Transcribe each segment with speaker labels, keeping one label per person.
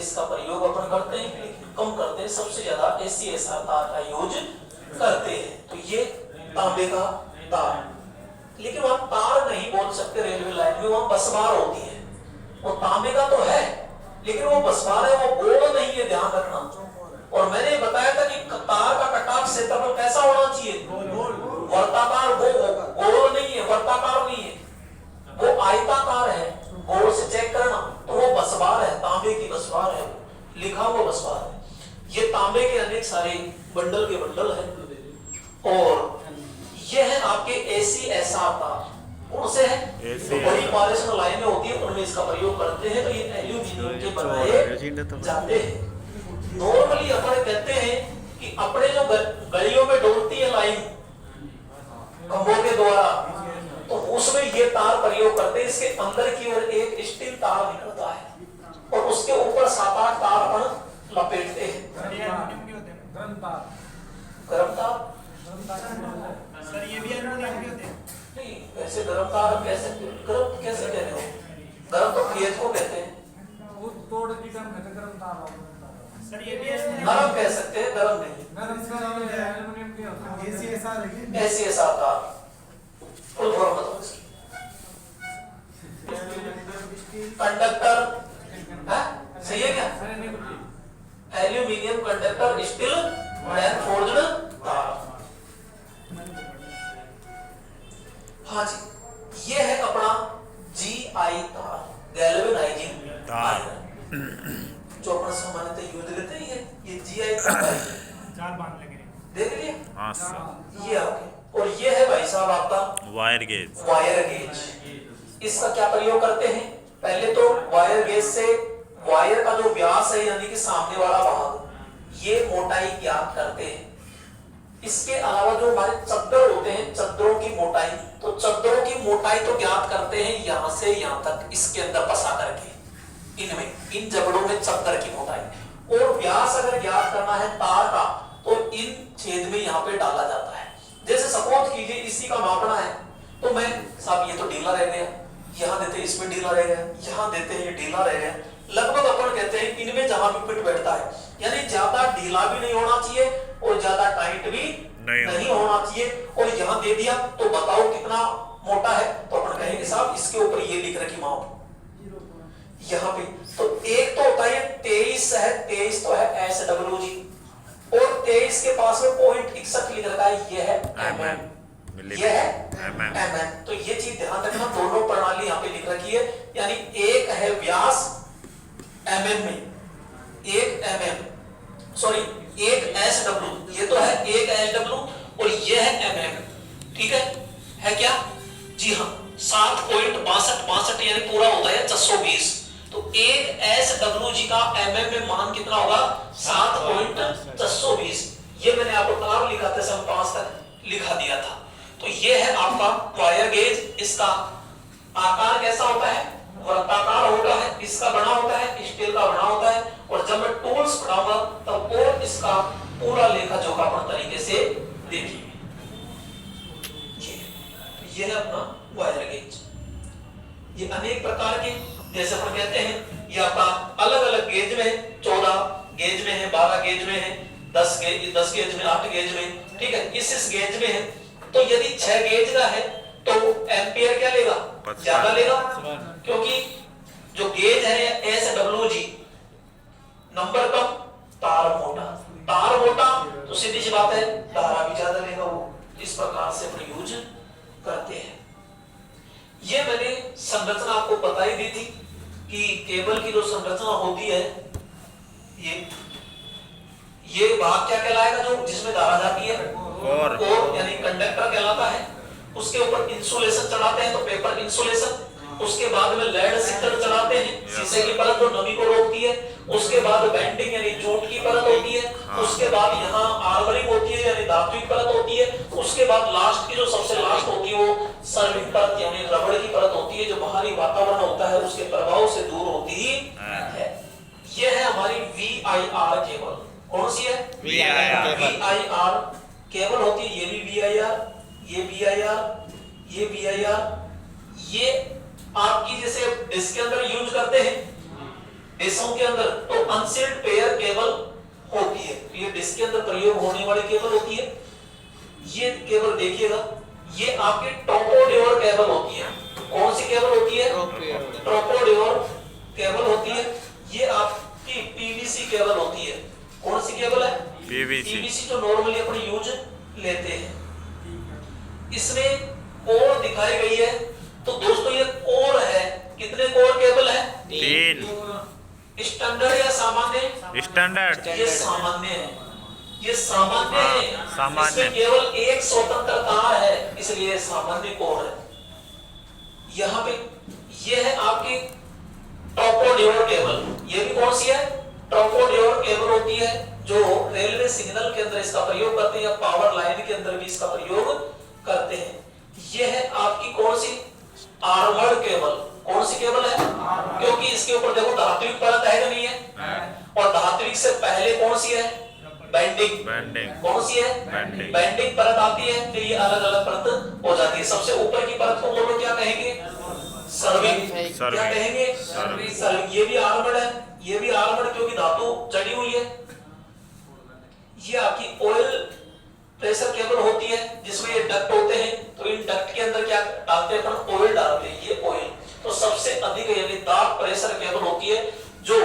Speaker 1: इसका प्रयोग अपन करते हैं, लेकिन कम करते हैं, सबसे ज्यादा ACSR तार का यूज करते हैं। तो ये तांबे का तार, लेकिन वहां तार नहीं बोल सकते, रेलवे लाइन में वहां बसबार होती है, वो तांबे का तो है लेकिन वो बसबार है, वो गोल नहीं है, ध्यान रखना। और मैंने बताया था कि तार का कटाव क्षेत्रफल कैसा होना चाहिए, वर्ताकार, वो गोल नहीं है, वर्ताकार नहीं है, वो आयताकार है, गोल से चेक करना, तो वो बसबार है, तांबे की बसबार है, लिखा हुआ बसबार है। ये तांबे के अनेक सारे बंडल के बंडल है। और ये है आपके ACSR तार, कौन से है, तो बड़ी पारेशनल लाइनें होती है उनमें इसका प्रयोग करते हैं। तो ये एल्यूमिनियम के बनाए जाते हैं। नॉर्मली अपन कहते हैं कि अपने जो गलियों में डोलती है लाइन खंभों के द्वारा, तो उसमें ये तार प्रयोग करते हैं। इसके अंदर की ओर एक स्टील तार निकलता है और उसके ऊपर 7-8 तार अपन लपेटते हैं। गरम तार
Speaker 2: सर ये भी एल्युमिनियम के होते हैं?
Speaker 1: नहीं, वैसे गरम तार कैसे, गरम कैसे कह रहे हो, गरम तो खेत को कहते हैं,
Speaker 3: वो तोड़ की गरम कहते हैं, गरम तार।
Speaker 2: सर ये भी एल्युमिनियम
Speaker 1: गरम कह सकते हैं, गरम नहीं।
Speaker 3: गरम का नाम है एल्युमिनियम के होते हैं। ACSR है,
Speaker 1: ACSR तार फुल फॉर्म बताओ इसकी। कंडक्टर है, सही है क्या, aluminium conductor steel and forged तार। हाँ जी, ये है अपना GI तार, गैल्वेनाइजिंग तार, जो अपन सामान्यतः यूज लेते हैं। ये GI तार
Speaker 2: चार बांध लगे
Speaker 1: देख लिया।
Speaker 4: हाँ सर।
Speaker 1: ये आपके, और ये है भाई साहब आपका
Speaker 4: वायर गेज।
Speaker 1: Wire gauge. इसका क्या प्रयोग करते हैं, पहले तो वायर गेज से वायर का जो व्यास है, यानी कि सामने वाला भाग, ये मोटाई ज्ञात करते हैं। इसके अलावा जो हमारे चद्दर होते हैं, चद्दरों की मोटाई, तो चद्दरों की मोटाई तो ज्ञात करते हैं यहां से यहां तक, इसके अंदर फंसा करके, इनमें, इन जबड़ों में चद्दर की मोटाई। और व्यास अगर ज्ञात करना है तार का, तो इन छेद में यहाँ पे डाला जाता है। जैसे सपोज कीजिए इसी का मापना है, तो मैं साहब ये तो ढीला रह गया, यहाँ देते इसमें ढीला रह गया, यहाँ देते हैं ये ढीला रह गया, लगभग अपन कहते हैं इनमें जहां भी फिट बैठता है, यानी ज्यादा ढीला भी नहीं होना चाहिए और ज्यादा टाइट भी नहीं होना चाहिए। और यहाँ दे दिया तो बताओ कितना मोटा है, तो अपन कहेंगे साहब इसके ऊपर ये लिख रखी माप यहाँ पे। तो एक तो होता है 23 है, 23 तो है SWG, और 23 के पास में 0.61 लिख रखा है, ये है mm, ये है mm। तो ये चीज ध्यान रखना, दोनों प्रणाली यहाँ पे लिख रखी है, यानी एक है व्यास mm में, एक mm, सॉरी एक SW, ये तो है एक SW और ये है mm, ठीक है क्या, जी हाँ, 7.62 यानी पूरा होता है 620। तो एक SWG का mm में मान कितना होगा, 7.620। ये मैंने आपको तार लिखाते समय 5 तक लिखा दिया था। तो ये है आपका वायर गेज। इसका आकार कैसा होता है, वर्ताकार होता है, इसका बना होता है, स्टील का बना होता है। और जब मैं टूल्स पढ़ाऊंगा तब और इसका पूरा लेखा जोखा अपन तरीके से देखिए। ये है अपना वायर गेज। ये अनेक प्रकार के, जैसे अपन कहते हैं, ये आपका अलग अलग गेज में, 14 गेज में है, 12 गेज में है, 10 गेज में, 8 गेज में, ठीक है, इस गेज में है। तो यदि 6 गेज का है तो एम्पियर क्या लेगा, ज्यादा लेगा, क्योंकि जो गेज है SWG, नंबर कम, तार मोटा, तार मोटा तो सीधी सी बात है धारा भी ज्यादा लेगा। वो इस प्रकार से अपन यूज करते हैं। ये मैंने संरचना आपको बता ही दी थी कि केबल की जो संरचना होती है, ये भाग क्या कहलाएगा, जो जिसमें धारा जाती है, कोर यानी कंडक्टर कहलाता है। उसके ऊपर इंसुलेशन चढ़ाते हैं, तो पेपर इंसुलेशन। उसके बाद में लेड सिक्कर चढ़ाते हैं, शीशे की परत जो नमी को रोकती है। उसके बाद बेंडिंग यानी जूट की परत होती है। उसके बाद यहाँ आर्मरिंग होती है यानी धात्विक परत होती है। उसके बाद लास्ट की जो सबसे लास्ट होती है वो सर्विंग परत यानी रबड़ की परत होती है, जो बाहरी वातावरण होता है उसके प्रभाव से दूर होती है। यह है हमारी VIR केबल। कौन सी है, VIR केबल होती है। ये भी VIR, ये VIR, ये VIR। ये आपकी जैसे डिस्क के अंदर यूज करते हैं, डिशों के अंदर तो अनसील्ड पेयर केबल होती है, तो ये डिश के अंदर प्रयोग होने वाली केबल होती है। ये केबल देखिएगा, ये आपकी टोपोडियोर केबल होती है। कौन सी केबल होती है? टोपोडियोर केबल होती है। ये आपकी पीवीसी केबल होती है। कौन सी केबल है? पीवीसी जो नॉर्मली अपन यूज लेते हैं। इसमें कोर दिखाई गई है, तो दोस्तों ये कोर है। कितने कोर केबल है?
Speaker 4: 3।
Speaker 1: स्टैंडर्ड या सामान्य?
Speaker 4: स्टैंडर्ड।
Speaker 1: ये सामान्य है, ये सामान्य है।
Speaker 4: सामान्य।
Speaker 1: इसमें केवल एक स्वतंत्र तार है, इसलिए सामान्य कोर है। यहाँ पे ये है आपकी टोपोडियोर केबल। ये भी कौन सी है? टोपोडियोर केबल होती है, जो रेलवे सिग्नल के अंदर इसका प्रयोग करते हैं या पावर लाइन के अंदर भी इसका प्रयोग करते हैं। ये है आपकी कौन सी? Armoured cable. कौन सी केबल है? क्योंकि इसके ऊपर देखो धात्विक परत है कि नहीं है, और धात्विक से पहले कौन सी है? बैंडिंग। कौन सी है? बैंडिंग परत आती है, फिर ये अलग अलग परत हो जाती है। सबसे ऊपर की परत को बोलो क्या कहेंगे? सर्विंग। क्या कहेंगे? सर्विंग। ये भी आर्मर्ड है, ये भी आर्मर्ड, क्योंकि धातु चढ़ी हुई है। ये आपकी ऑयल प्रेशर केबल होती है, जिसमें ये डक्ट होते हैं, तो इन डक्ट के अंदर क्या डालते हैं? अपन ऑयल डालते हैं, ये ऑयल। तो सबसे अधिक यानी दाब प्रेशर केबल होती है, जो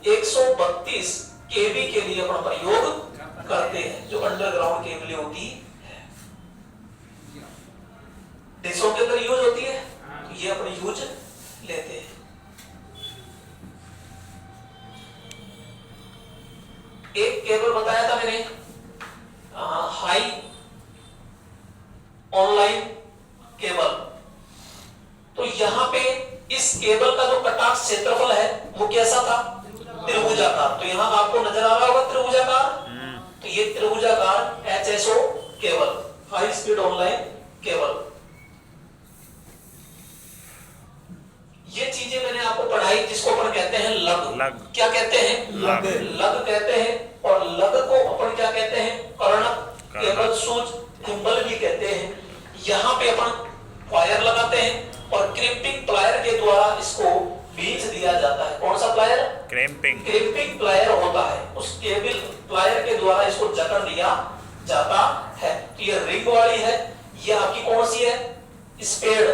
Speaker 1: 132 केवी के लिए अपन प्रयोग करते हैं, जो अंडरग्राउंड केबल होती है, डिशों के अंदर यूज होती है, तो ये अपन यूज लेते हैं। एक केबल बताया था मैंने, हाई ऑनलाइन केबल। तो यहां पे इस केबल का जो कटाक्ष क्षेत्रफल है वो कैसा था? त्रिभुजाकार। तो यहां आपको नजर आ रहा होगा त्रिभुजाकार, तो ये त्रिभुजाकार HSO cable, high speed online cable. ये चीजें मैंने आपको पढ़ाई, जिसको अपन कहते हैं लग। क्या कहते हैं? लग कहते हैं। और लग को अपन क्या कहते हैं? कर्णक केबल, सूच, थिम्बल भी कहते हैं। यहाँ पे अपन वायर लगाते हैं और क्रिम्पिंग प्लायर के द्वारा इसको बीच दिया जाता है। कौन सा प्लायर? क्रिम्पिंग प्लायर होता है। उस केबल प्लायर के द्वारा इसको जकड़ दिया जाता है। तो ये रिंग वाली है, ये आपकी कौन सी है? स्पेड।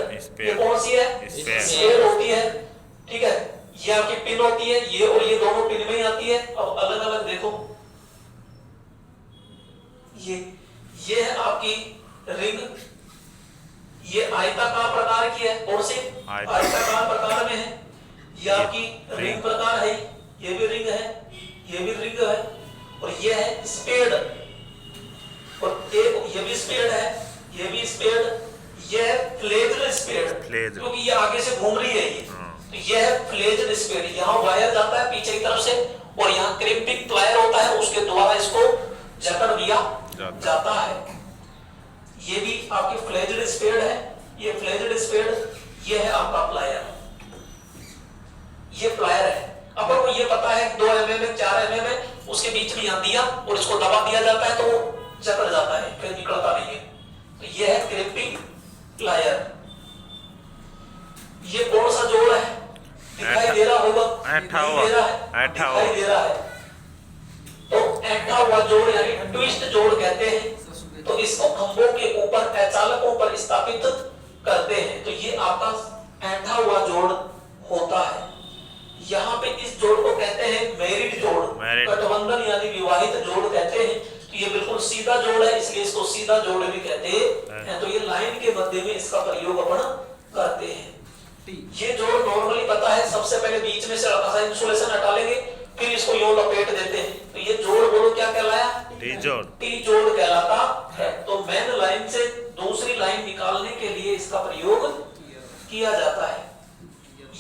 Speaker 1: ये कौन सी है? स्पेड होती है। ठीक है, ये आपकी पिन होती है, ये और ये दोनों पिन में ही आती है। अब अलग अलग देखो, ये है आपकी रिंग, ये आयताकार प्रकार की है। कौन सी? आयताकार प्रकार में है। ये आपकी रिंग प्रकार है, ये भी रिंग है, ये भी रिंग है। और ये है स्पेड, और एक ये भी स्पेड है, ये भी स्पेड। ये है फ्लेज्ड स्पेड, क्योंकि ये आगे से घूम रही है ये। तो ये है फ्लेज्ड स्पेड। यहाँ वायर जाता है पीछे की तरफ से, और यहाँ क्रिम्पिंग प्लायर होता है, उसके द्वारा इसको जकड़ दिया जाता है। ये भी आपकी फ्लेज्ड स्पेड है, ये फ्लेज्ड स्पेड। ये है आपका प्लायर, ये प्लायर है। अपन को ये पता है 2 mm है, 4 mm है, उसके बीच में यहाँ दिया और इसको दबा दिया जाता है, तो वो जकड़ जाता है, फिर निकलता नहीं है। तो ये है क्रिम्पिंग प्लायर। ये कौन सा जोड़ है? दिखाई दे रहा होगा, दिखाई दे रहा है। तो ऐंठा हुआ जोड़ यानी ट्विस्ट जोड़ कहते हैं। तो इसको खंभों के ऊपर, अचालकों पर स्थापित करते हैं। तो ये आपका ऐंठा हुआ जोड़ होता है। यहाँ पे इस जोड़ को कहते हैं मैरिड जोड़, गठबंधन यानी विवाहित जोड़ कहते हैं। तो ये बिल्कुल सीधा जोड़ है, इसलिए इसको सीधा जोड़ भी कहते हैं। तो ये लाइन के मध्य में इसका प्रयोग अपन करते हैं। ये जोड़ नॉर्मली पता है, सबसे पहले बीच में से हल्का सा इंसुलेशन हटा लेंगे, फिर इसको यूं लपेट देते हैं। तो ये जोड़ बोलो क्या कहलाया? टी जोड़ कहलाता है। तो मेन लाइन से दूसरी लाइन निकालने के लिए इसका प्रयोग किया जाता है।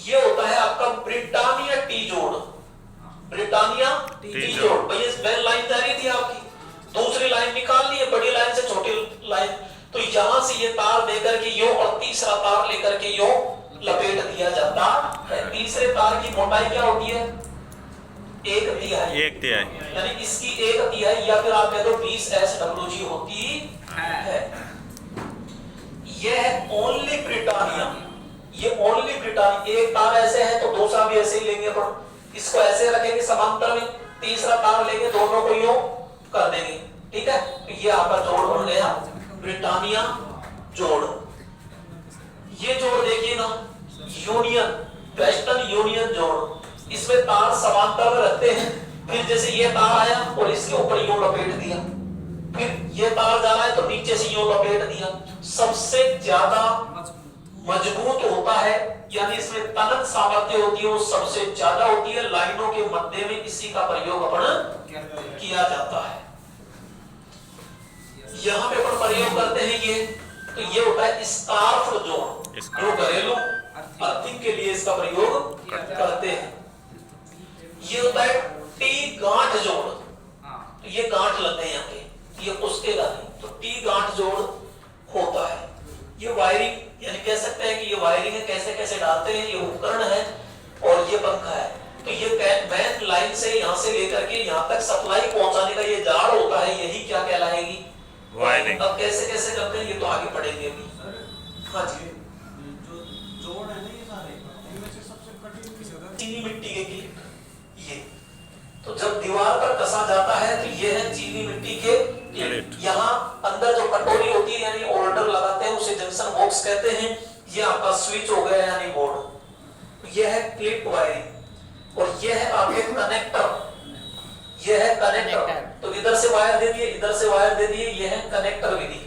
Speaker 1: ये होता है आपका ब्रिटानिया टी जोड़, ब्रिटानिया टी जोड़। भैया मेन लाइन जा रही थी आपकी, दूसरी लाइन निकालनी है, बड़ी लाइन से छोटी लाइन। तो यहां से ये तार देकर के यूं, और तीसरा तार लेकर के यूं लपेट दिया जाता है। तीसरे तार की मोटाई क्या होती है? 1 तिहाई। यानी इसकी 1 तिहाई, या फिर आप कह दो 20 SWG होती है। यह ओनली ब्रिटानिया, ये ओनली ब्रिटानिया। एक तार ऐसे है तो दूसरा भी ऐसे ही लेंगे अपन, इसको ऐसे रखेंगे समांतर में, तीसरा तार लेंगे, दोनों को यूं कर देंगे, ठीक है। तो ये आपका जोड़ बन गया ब्रिटानिया जोड़। ये जोड़ देखिए ना, यूनियन, वेस्टर्न यूनियन जोड़। इसमें तार समांतर में रखते हैं, फिर जैसे ये तार आया और इसके ऊपर यूं लपेट दिया, फिर ये तार जा रहा है तो नीचे से यूं लपेट दिया। सबसे ज्यादा मजबूत होता है, यानी इसमें तनन सामर्थ्य होती है वो सबसे ज्यादा होती है, लाइनों के मध्य में इसी का प्रयोग अपन किया जाता है। यहाँ पे अपन प्रयोग करते हैं ये, तो ये होता है स्कार्फ जोड़, जो घरेलू अर्थिंग के लिए इसका प्रयोग करते हैं। ये होता है टी गांठ जोड़, तो ये गांठ लग गए यहाँ पे, ये उसके नहीं, तो टी गांठ जोड़ होता है। ये वायरिंग, यानी कह सकते हैं कि ये वायरिंग है, कैसे कैसे डालते हैं, ये उपकरण है और ये पंखा है। तो ये मेन लाइन से यहाँ से लेकर के यहाँ तक सप्लाई पहुंचाने का ये जाड़ होता है, यही क्या कहलाएगी,
Speaker 4: वायरिंग।
Speaker 1: अब कैसे कैसे करते हैं ये तो आगे पढ़ेंगे अभी। हाँ जी,
Speaker 3: जो जोड़ है ना ये सारे, इनमें से सबसे कठिन किस होता है?
Speaker 1: चीनी मिट्टी के क्लिप। ये तो जब दीवार पर कसा जाता है तो ये है चीनी मिट्टी के क्लिप। यहाँ अंदर जो कटोरी होती है यानी होल्डर लगाते हैं उसे जंक्शन बॉक्स कहते हैं। ये आपका स्विच हो गया यानी बोर्ड। ये है क्लिप वायरिंग और ये है आपके कनेक्टर, ये है कनेक्टर। तो इधर से वायर दे दिए, इधर से वायर दे दिए, ये है कनेक्टर विधि।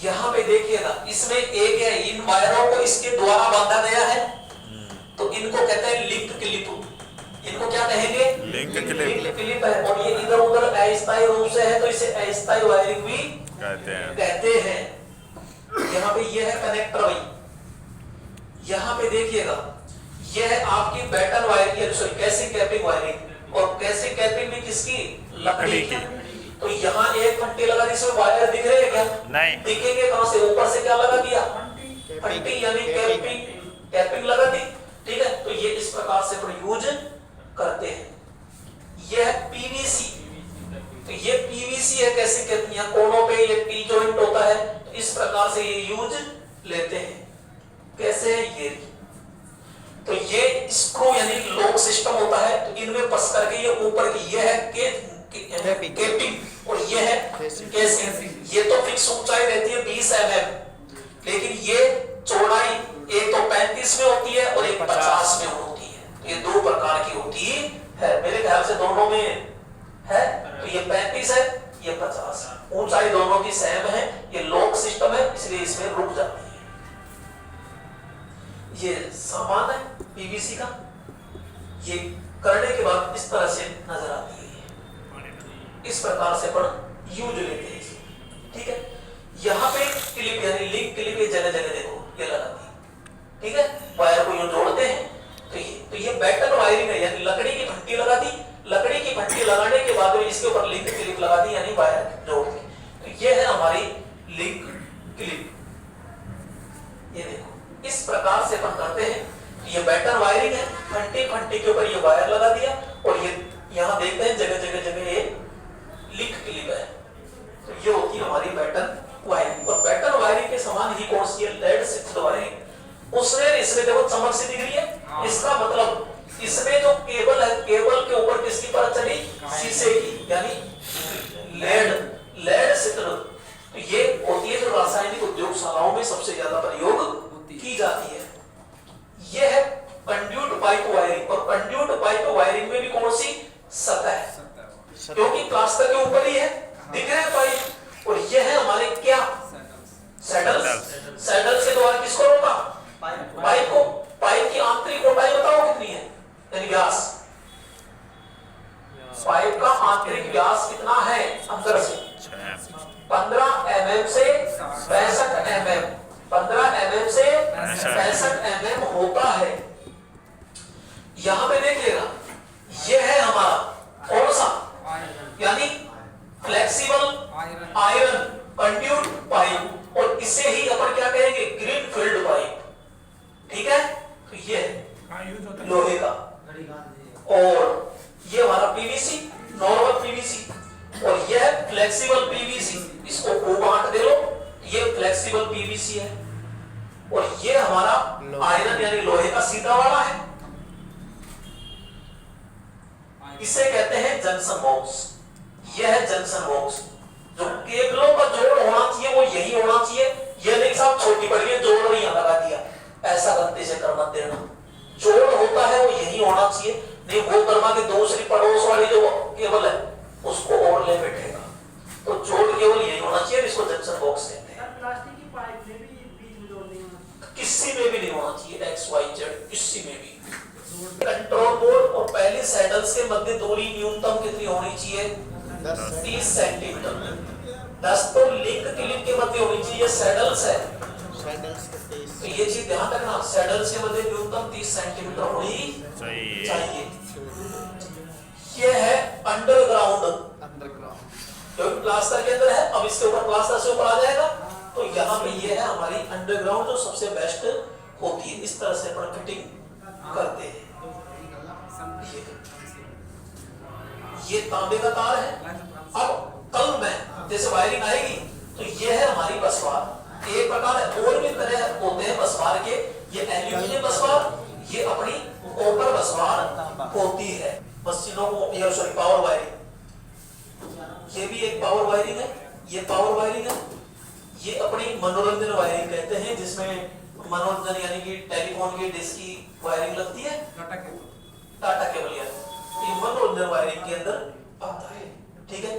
Speaker 1: यहाँ पे देखिएगा, इसमें एक है, इन वायरों को इसके द्वारा बांधा गया है, तो इनको कहते हैं लिंक क्लिप। इनको क्या कहेंगे,
Speaker 4: लिंक क्लिप।
Speaker 1: क्लिप है। और ये इधर उधर अस्थायी रूप से है तो इसे अस्थायी वायरिंग भी कहते हैं। यहाँ पे ये है कनेक्टर भाई। यहाँ पे देखिएगा, ये है आपकी बैटन वायरिंग, सॉरी कैसी कैपिंग वायरिंग। और कैसी कैपिंग भी किसकी, लकड़ी की। तो यहाँ एक फंटी लगा दी, इसमें वायर दिख रहे हैं क्या,
Speaker 4: नहीं
Speaker 1: दिखेंगे कहां से, ऊपर से क्या लगा दिया, फंटी यानी कैपिंग, कैपिंग लगा दी, ठीक है। तो ये इस प्रकार से यूज करते हैं। ये है पीवीसी, तो ये पीवीसी है, कैसे कहते हैं, कोनों पे ये टी जॉइंट होता है, तो इस प्रकार से ये यूज लेते हैं। कैसे, ये तो ये स्क्रू यानी लॉक सिस्टम होता है, तो इनमें फंस करके ये ऊपर की ये है केपिंग और ये है केसिंग। ये तो फिक्स ऊंचाई रहती है 20 mm, लेकिन ये चौड़ाई एक तो 35 में होती है और एक 50 में होती है। ये दो प्रकार की होती है, मेरे ख्याल से दोनों में है। तो ये 35 है, ये 50 है, ऊंचाई दोनों की सेम है। ये लॉक सिस्टम है इसलिए इसमें रुक जाती है। ये सामान है पीवीसी का, ये करने के बाद इस तरह से नजर आती है। इस प्रकार से अपन यूज लेते हैं, ठीक है। यहाँ पे क्लिप यानी लिंक क्लिप ये जगह जगह देखो ये लगाती है, ठीक है। वायर को यूं जोड़ते हैं, तो ये बैटन वायरिंग है, यानी लकड़ी की फंटी लगा दी, लकड़ी की फंटी लगाने के बाद में इसके ऊपर लिंक क्लिप लगा दी यानी वायर जोड़ दी। तो ये है हमारी लिंक क्लिप। ये देखो इस प्रकार से अपन करते हैं। ये बैटन वायरिंग है, फंटी फंटी के ऊपर ये वायर लगा दिया और ये यहाँ देखते हैं जगह जगह जगह ये लिंक क्लिप है। तो ये होती है हमारी बैटन वायरिंग। और बैटन वायरिंग के समान ही कौन सी है, लेड सिक्स्थ वायरिंग। उसमें इसमें देखो चमक सी दिख रही है, इसका मतलब इसमें जो केबल है, केबल के ऊपर किसकी परत चढ़ी, शीशे की, यानी लेड सिक्स्थ। तो ये होती है जो रासायनिक उद्योगशालाओं में सबसे ज्यादा प्रयोग की जाती है। ये है कंड्यूट पाइप वायरिंग। और कंड्यूट पाइप वायरिंग में भी कौन सी, सतह है, क्योंकि प्लास्टर के ऊपर ही है, दिख रहे हैं पाइप। और ये है हमारे क्या, सैडल्स। सैडल से द्वारा किसको रोका, पाइप को। पाइप की आंतरिक मोटाई बताओ कितनी है, यानी व्यास। पाइप का आंतरिक व्यास कितना है, अंदर से 15 mm से 65 mm, 15 mm से 65 mm होता है। यहां पे देखिएगा, ये है हमारा कौन सा, यानी फ्लेक्सिबल आयरन कंड्यूट पाइप, और इसे ही अपन क्या कहेंगे, ग्रीन फील्ड पाइप, ठीक है। तो ये है लोहे का, और ये हमारा पीवीसी, नॉर्मल पीवीसी, और ये है फ्लेक्सिबल पीवीसी। इसको को बांट दे लो, ये फ्लेक्सिबल पीवीसी है। और ये हमारा आयरन यानी लोहे का सीधा वाला है, इसे कहते हैं जंक्शन बॉक्स। यह है जंक्शन बॉक्स। जो केबलों का जोड़ होना चाहिए वो यही होना चाहिए। ये नहीं साहब छोटी पड़ गई जोड़ और यहां लगा दिया, ऐसा गलती से कर मत देना। जोड़ होता है वो यही होना चाहिए, नहीं वो कर्मा की दूसरी पड़ोस वाली जो केबल है उसको ओवरले बैठेगा। तो जोड़ केवल यही होना चाहिए, इसको जंक्शन बॉक्स कहते हैं।
Speaker 3: प्लास्टिक की पाइप में भी बीच में जोड़ देंगे,
Speaker 1: किसी में भी नहीं होना चाहिए, एक्स वाई जेड किसी में भी। कंट्रोल बोर्ड और पहले सैडल्स के मध्य दूरी न्यूनतम कितनी होनी चाहिए? 30 सेंटीमीटर। 10 तो लिंक क्लिप के मध्य होनी चाहिए, सैडल्स है तो ये चीज ध्यान रखना, सैडल्स के मध्य न्यूनतम 30 सेंटीमीटर होनी चाहिए। ये है अंडरग्राउंड, क्योंकि प्लास्टर के अंदर है, अब इसके ऊपर प्लास्टर से ऊपर आ जाएगा, तो यहाँ पे ये है हमारी अंडरग्राउंड जो सबसे बेस्ट होती है। इस तरह से अपन फिटिंग करते हैं। ये तांबे का तार है। अब कल में जैसे वायरिंग आएगी तो ये है हमारी बसवार। एक प्रकार है, और भी तरह होते हैं बसवार के, ये एल्यूमिनियम बसवार, ये अपनी कॉपर बसवार होती है मशीनों को, या सॉरी पावर वायरिंग। ये भी एक पावर वायरिंग है, ये पावर वायरिंग है। ये अपनी मनोरंजन वायरिंग कहते हैं, जिसमें मनोरंजन यानी कि टेलीफोन की डिश की वायरिंग लगती है, टाटा केबल। ये मनोरंजन वायरिंग के अंदर आता है, ठीक है।